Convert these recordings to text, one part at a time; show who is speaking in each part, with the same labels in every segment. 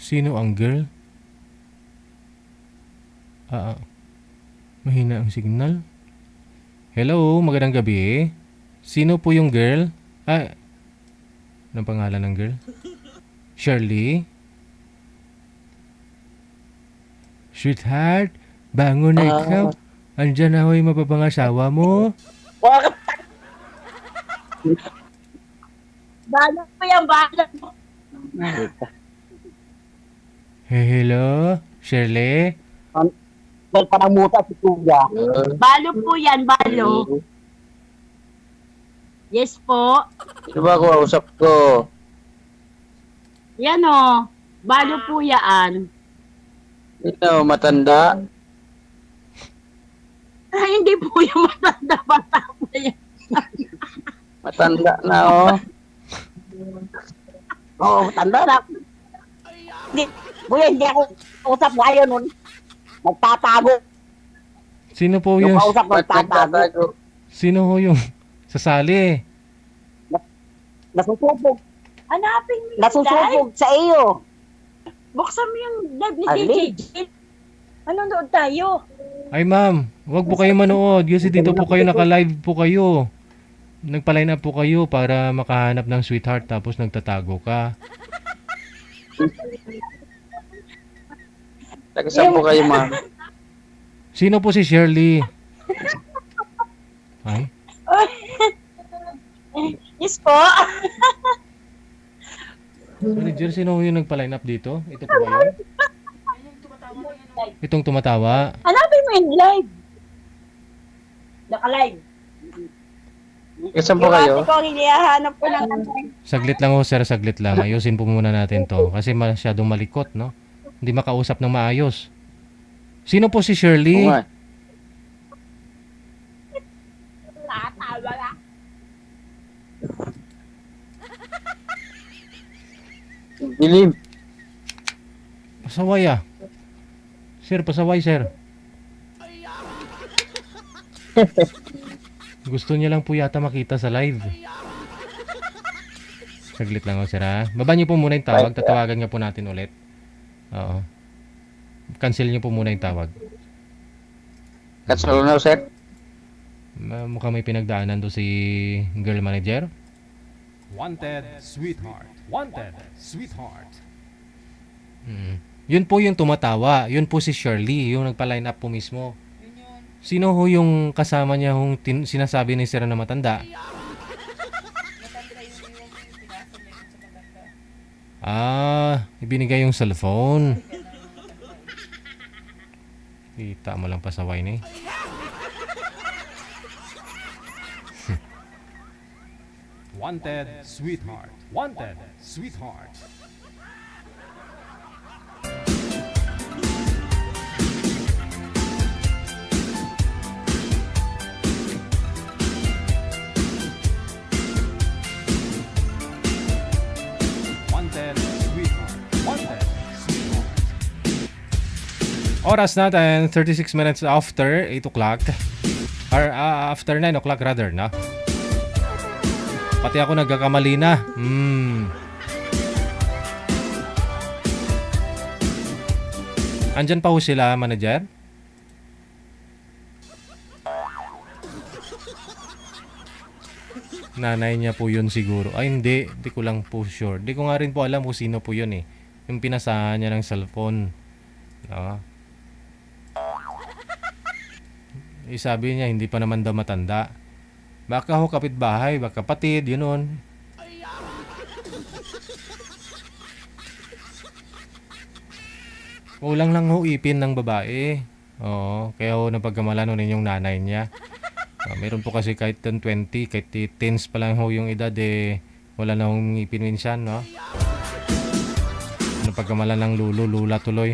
Speaker 1: Sino ang girl? Mahina ang signal. Hello, magandang gabi. Sino po yung girl? Anong pangalan ng girl? Shirley? Sweetheart, bangon na ikaw. Andyan na ho yung mapapangasawa mo.
Speaker 2: Bala ko yan, bala.
Speaker 1: Hello, Shirley?
Speaker 3: Dahil parang muta si Kuya.
Speaker 2: Balo po yan, balo. Yes po.
Speaker 4: Sino ba ako usap ko?
Speaker 2: Yan o. Balo po yan.
Speaker 4: Sino, matanda?
Speaker 2: Ay, hindi po yung matanda-bata po yan.
Speaker 4: Matanda na, oh.
Speaker 3: Oo, tanda na. Kuya, hindi ako usap ngayon nun. Nagtatago.
Speaker 1: Sino po
Speaker 3: Yung
Speaker 1: yung...
Speaker 3: kausap
Speaker 4: Ba't
Speaker 3: nagtatago.
Speaker 4: nagtatago?
Speaker 1: Sino ho yung sasali?
Speaker 3: Nasusupog.
Speaker 2: Hanapin mo yung live.
Speaker 3: Nasusupog sa iyo.
Speaker 2: Buksan mo yung live ni
Speaker 3: Ali.
Speaker 2: JJ. Manonood tayo.
Speaker 1: Ay ma'am, wag po kayo manood kasi dito po kayo naka-live po kayo. Nagpa-line up po kayo para makahanap ng sweetheart tapos nagtatago ka.
Speaker 4: Taga-saan po kayo, ma'am?
Speaker 1: Sino po si Shirley? Ay,
Speaker 2: Yes po.
Speaker 1: manager, sino yung nagpa-line up dito? Ito po ba yun? Itong tumatawa.
Speaker 2: Hanapin mo yung live. Naka-live.
Speaker 4: Taga-saan po
Speaker 2: Yung
Speaker 4: kayo?
Speaker 2: ate ko, hinihahanap ko ng
Speaker 1: Saglit lang ho sir, saglit lang. Ayusin po muna natin to kasi masyadong malikot, no? Hindi makausap ng maayos. Sino po si Shirley?
Speaker 4: Oo nga.
Speaker 2: tatawa ka.
Speaker 4: Dilim.
Speaker 1: Pasaway ah. Sir, pasaway sir. Gusto niya lang po yata makita sa live. Saglit lang ho sir ha. Baba niyo po muna yung tawag. Tatawagan nga po natin ulit. Oo. Cancel niyo po muna yung tawag.
Speaker 4: Cancel na, sir.
Speaker 1: Mukhang may pinagdaanan do si girl manager.
Speaker 5: Wanted, sweetheart. Wanted, sweetheart.
Speaker 1: Yun po yung tumatawa. Yun po si Shirley, yung nagpa-line up po mismo. Sino ho yung kasama niya yung sinasabi ni Sir na matanda? Ibinigay yung cellphone. Kita mo lang pasaway ni.
Speaker 5: Wanted, sweetheart. Wanted, sweetheart. Wanted, sweetheart. Wanted, sweetheart.
Speaker 1: Oras natin, 36 minutes after 8 o'clock. Or after 9 o'clock rather, no? Pati ako nagkakamali na. Andyan pa ho sila, manager? Nanay niya po yun siguro. Ay hindi, hindi ko lang po sure. Hindi ko nga rin po alam kung sino po yun eh. Yung pinasahan niya ng cellphone. No? Sabi niya hindi pa naman daw matanda. Baka ho kapitbahay, baka kapatid, yun nun. Kulang lang ho ipin ng babae. Oo, kaya ho napagkamala nun yung nanay niya. Meron po kasi kahit 20, kahit teens pa lang ho yung edad wala na hong ipin minsan, no? Napagkamala ng lula tuloy.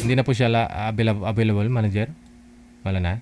Speaker 1: Hindi na po siya available, manager? Wala na?